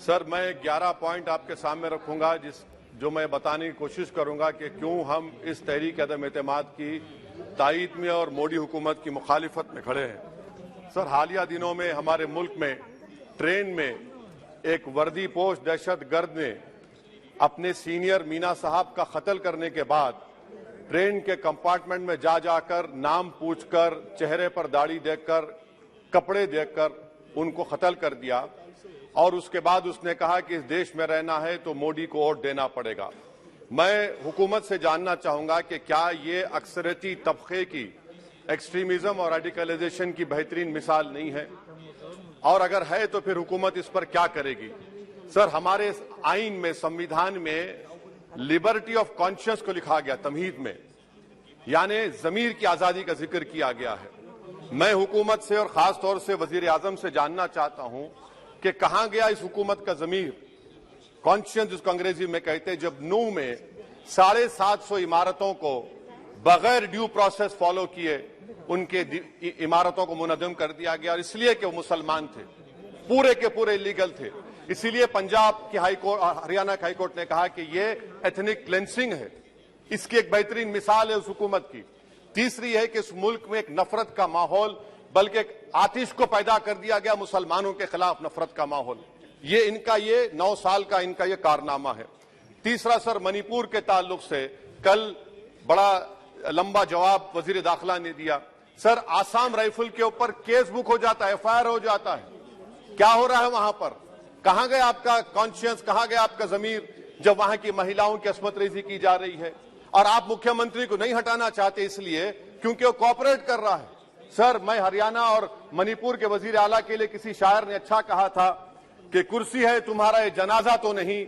Sir, मैं 11 point आपके सामने रखूंगा जो मैं बताने की कोशिश करूंगा कि क्यों हम इस तहरीक अदम एतमाद की तायीद में और मोदी हुकूमत की मुखालिफत में खड़े हैं। सर, हालिया दिनों में हमारे मुल्क में ट्रेन में एक वर्दीपोश दहशतगर्द ने अपने सीनियर मीना साहब का कत्ल करने के बाद ट्रेन के कंपार्टमेंट में जाकर नाम पूछकर, चेहरे पर दाढ़ी देखकर, कपड़े देखकर उनको कत्ल कर दिया और उसके बाद उसने कहा कि इस देश में रहना है तो मोदी को वोट देना पड़ेगा। मैं हुकूमत से जानना चाहूंगा कि क्या ये अक्सरती तबके की एक्सट्रीमिज्म और रेडिकलाइजेशन की बेहतरीन मिसाल नहीं है, और अगर है तो फिर हुकूमत इस पर क्या करेगी। सर, हमारे आइन में, संविधान में लिबर्टी ऑफ कॉन्शियस को लिखा गया, तमहीद में, यानी जमीर की आजादी का जिक्र किया गया है। मैं हुकूमत से और खास तौर से वजीर आजम से जानना चाहता हूं कि कहां गया इस हुकूमत का जमीर, कॉन्शियस जिसको अंग्रेजी में कहते हैं, जब नू में 750 इमारतों को बगैर ड्यू प्रोसेस फॉलो किए उनके इमारतों को मुनज़्ज़म कर दिया गया, और इसलिए कि वो मुसलमान थे, पूरे के पूरे इलीगल थे। इसीलिए पंजाब की हाईकोर्ट और हरियाणा की हाईकोर्ट ने कहा कि ये एथनिक क्लेंसिंग है। इसकी एक बेहतरीन मिसाल है उस हुकूमत की। तीसरी है कि इस मुल्क में एक नफरत का माहौल, बल्कि एक आतिश को पैदा कर दिया गया, मुसलमानों के खिलाफ नफरत का माहौल। ये इनका ये 9 साल का इनका ये कारनामा है। तीसरा सर, मणिपुर के ताल्लुक से कल बड़ा लंबा जवाब वजीर दाखिला ने दिया। सर, आसाम राइफल के ऊपर केस बुक हो जाता है, FIR हो जाता है। क्या हो रहा है वहां पर? कहां गया आपका कॉन्शियस, कहां गया आपका जमीर, जब वहां की महिलाओं की अस्मत रेजी की जा रही है? और आप मुख्यमंत्री को नहीं हटाना चाहते इसलिए क्योंकि वो कोऑपरेट कर रहा है। सर, मैं हरियाणा और मणिपुर के वजीर आला के लिए, किसी शायर ने अच्छा कहा था कि कुर्सी है तुम्हारा ये जनाजा तो नहीं,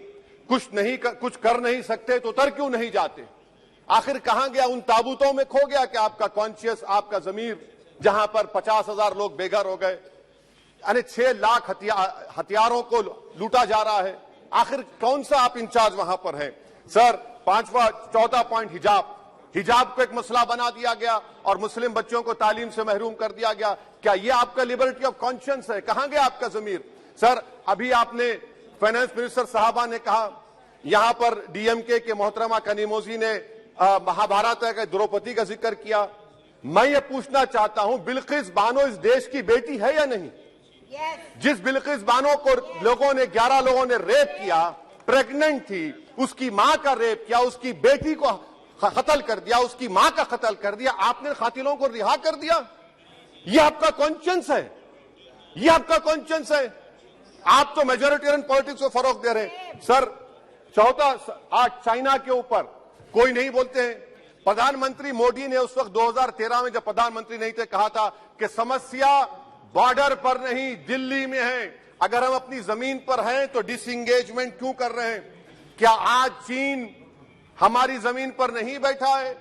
कुछ कर नहीं सकते तो उतर क्यों नहीं जाते। आखिर कहां गया? उन ताबूतों में खो गया कि आपका कॉन्शियस, आपका जमीर, जहां पर 50,000 लोग बेघर हो गए, यानी 6 लाख हथियारों को लूटा जा रहा है। आखिर कौन सा आप इंचार्ज वहां पर है? सर, 14 पॉइंट हिजाब को एक मसला बना दिया गया और मुस्लिम बच्चों को तालीम से महरूम कर दिया गया। क्या ये आपका लिबर्टी ऑफ कॉन्शियस है? कहां गया आपका जमीर? सर, अभी आपने फाइनेंस मिनिस्टर साहबा ने कहा, यहां पर DMK के मोहतरमा कनीमोजी ने महाभारत के द्रौपदी का जिक्र किया। मैं ये पूछना चाहता हूं, बिल्किस बानो इस देश की बेटी है या नहीं? जिस बिल्किस बानो को 11 लोगों ने रेप किया, प्रेग्नेंट थी, उसकी मां का रेप किया, उसकी बेटी को कत्ल कर दिया, उसकी मां का कत्ल कर दिया, आपने कातिलों को रिहा कर दिया। ये आपका कॉन्शियस है? ये आपका कॉन्शियस है? आप तो मेजोरिटेरियन पॉलिटिक्स को फरोग दे रहे हैं। सर, आज चाइना के ऊपर कोई नहीं बोलते हैं। प्रधानमंत्री मोदी ने उस वक्त 2013 में जब प्रधानमंत्री नहीं थे, कहा था कि समस्या बॉर्डर पर नहीं, दिल्ली में है। अगर हम अपनी जमीन पर हैं तो डिसएंगेजमेंट क्यों कर रहे हैं? क्या आज चीन हमारी जमीन पर नहीं बैठा है?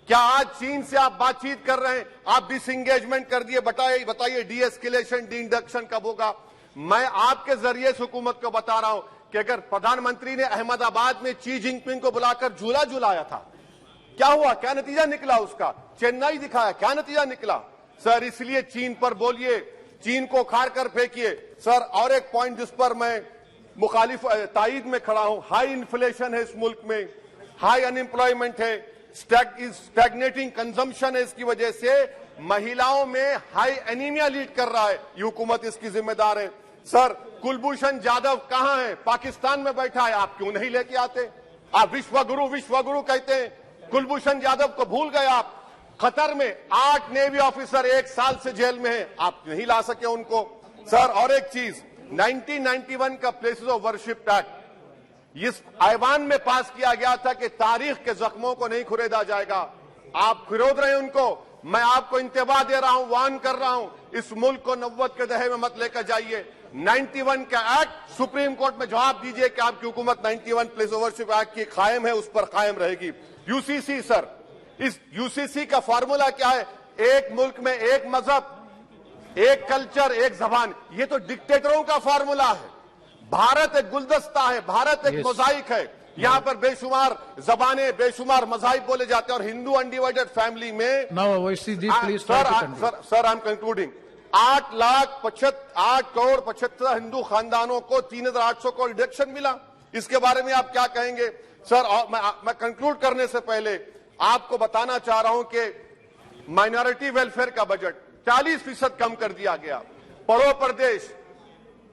क्या आज चीन से आप बातचीत कर रहे हैं? आप डिसएंगेजमेंट कर दिए। बताइए डीएस्केलेशन, डी-इंडक्शन कब होगा? मैं आपके जरिए से हुकूमत को बता रहा हूं कि अगर प्रधानमंत्री ने अहमदाबाद में शी जिनपिंग को बुलाकर झूला झुलाया था, क्या हुआ? क्या नतीजा निकला उसका? चेन्नई दिखाया, क्या नतीजा निकला? सर, इसलिए चीन पर बोलिए, चीन को उखाड़ कर फेंकिए। सर, और एक पॉइंट जिस पर मैं मुखालिफ तायीद में खड़ा हूं, हाई इन्फ्लेशन है इस मुल्क में, हाई अनएम्प्लॉयमेंट है, स्टैग्नेटिंग कंजम्पशन है। इसकी वजह से महिलाओं में हाई एनीमिया लीड कर रहा है। ये हुकूमत इसकी जिम्मेदार है। सर, कुलभूषण जाधव कहां है? पाकिस्तान में बैठा है, आप क्यों नहीं लेके आते? आप विश्वगुरु कहते हैं, कुलभूषण जाधव को भूल गए आप। कतर में 8 नेवी ऑफिसर 1 साल से जेल में हैं, आप नहीं ला सके उनको। सर, और एक चीज, 1991 का प्लेसेस ऑफ वर्शिप एक्ट इस ऐवान में पास किया गया था कि तारीख के जख्मों को नहीं खुरेदा जाएगा। आप खिरोद रहे हैं उनको। मैं आपको इंतबाह दे रहा हूं, वार्न कर रहा हूं, इस मुल्क को 90 के दहे में मत लेकर जाइए। 91 का एक्ट सुप्रीम कोर्ट में जवाब दीजिए कि आपकी हुकूमत 91 प्लेस ऑफ वर्शिप एक्ट की कायम है, उस पर कायम रहेगी। UCC सर, इस UCC का फॉर्मूला क्या है? एक मुल्क में एक मजहब, एक कल्चर, एक जबान। ये तो डिक्टेटरों का फॉर्मूला है। भारत एक गुलदस्ता है, भारत एक मोजाइक है। यहाँ पर बेशुमार जबाने, बेशुमार मज़ाहिब बोले जाते हैं, और हिंदू अनडिवाइडेड फैमिली में। Sir, I am concluding. 8,75,75 Hindu खानदानों को 3,800 करोड़ डिडक्शन मिला। इसके बारे में आप क्या कहेंगे सर? और मैं कंक्लूड करने से पहले आपको बताना चाह रहा हूं कि माइनॉरिटी वेलफेयर का बजट 40% कम कर दिया गया। पढ़ो प्रदेश,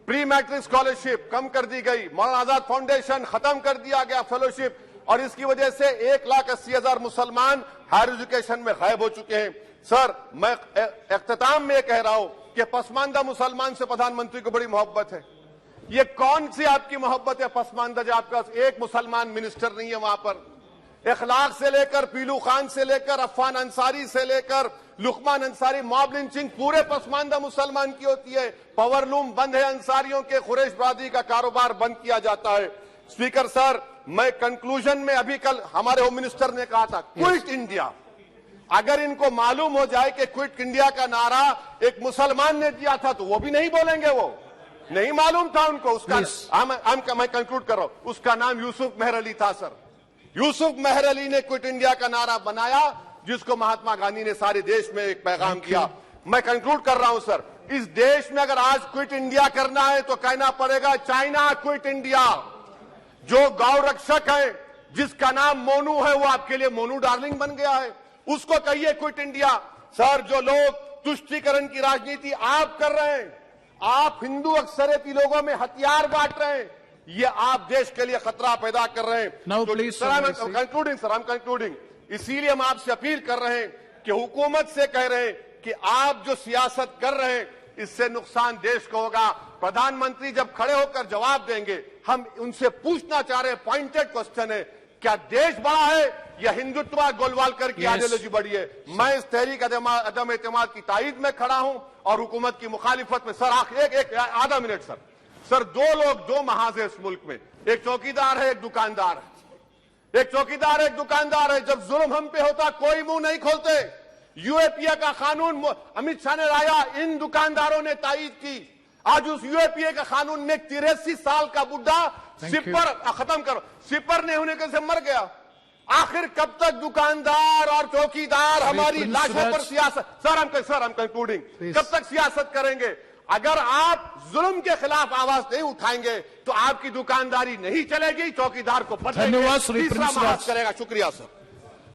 प्री मैट्रिक स्कॉलरशिप कम कर दी गई, मौलाना आजाद फाउंडेशन खत्म कर दिया गया फेलोशिप, और इसकी वजह से 1,80,000 मुसलमान हायर एजुकेशन में गायब हो चुके हैं। सर, मैं इख्तिताम में कह रहा हूं कि पसमानदा मुसलमान से प्रधानमंत्री को बड़ी मोहब्बत है। ये कौन सी आपकी मोहब्बत है पसमानदा, जो आपका एक मुसलमान मिनिस्टर नहीं है वहां पर? इखलाक से लेकर पीलू खान से लेकर अफान अंसारी से लेकर लुकमान अंसारी, मॉब लिंचिंग पूरे पसमानदा मुसलमान की होती है। पावरलूम बंद है अंसारियों के, कुरैश बरादरी का कारोबार बंद किया जाता है। स्पीकर सर, मैं कंक्लूजन में अभी कल हमारे होम मिनिस्टर ने कहा था क्विट इंडिया। अगर इनको मालूम हो जाए कि क्विट इंडिया का नारा एक मुसलमान ने दिया था तो वो भी नहीं बोलेंगे, वो नहीं मालूम था उनको। उसका मैं कंक्लूड कर रहा हूं, उसका नाम यूसुफ मेहर अली था सर। यूसुफ मेहर अली ने क्विट इंडिया का नारा बनाया, जिसको महात्मा गांधी ने सारे देश में एक पैगाम किया। मैं कंक्लूड कर रहा हूं सर, इस देश में अगर आज क्विट इंडिया करना है तो कहना पड़ेगा चाइना क्विट इंडिया। जो गौ रक्षक है जिसका नाम मोनू है, वो आपके लिए मोनू डार्लिंग बन गया है, उसको कहिए क्विट इंडिया। सर, जो लोग तुष्टीकरण की राजनीति आप कर रहे हैं, आप हिंदू अक्सरियती लोगों में हथियार बांट रहे हैं, ये आप देश के लिए खतरा पैदा कर रहे हैं। Sir, I'm concluding। इसीलिए हम आपसे अपील कर रहे हैं कि हुकूमत से कह रहे हैं कि आप जो सियासत कर रहे हैं इससे नुकसान देश को होगा। प्रधानमंत्री जब खड़े होकर जवाब देंगे, हम उनसे पूछना चाह रहे हैं, पॉइंटेड क्वेश्चन है, क्या देश बड़ा है या हिंदुत्व गोलवालकर की आइडियोलॉजी बड़ी है? मैं इस तहरीक अदम एतमाद की तायद में खड़ा हूं और हुकूमत की मुखालिफत में। सर, एक आधा मिनट सर। सर, दो लोग, दो महाज है इस मुल्क में, एक चौकीदार है, एक दुकानदार है। एक चौकीदार, एक दुकानदार है। जब जुल्म हम पे होता कोई मुंह नहीं खोलते। यूएपीए का कानून अमित शाह ने लाया, इन दुकानदारों ने तायद की। आज उस यूएपीए का कानून में 83 साल का बुढ़ा सिपर, खत्म करो, सिपर ने होने से मर गया। आखिर कब तक दुकानदार और चौकीदार हमारी लाशों पर सियासत? सर, हम कंक्लूडिंग, कब तक सियासत करेंगे? अगर आप जुल्म के खिलाफ आवाज नहीं उठाएंगे तो आपकी दुकानदारी नहीं चलेगी, चौकीदार को पता धन्यवाद श्री तीसरा महाज करेगा। शुक्रिया सर।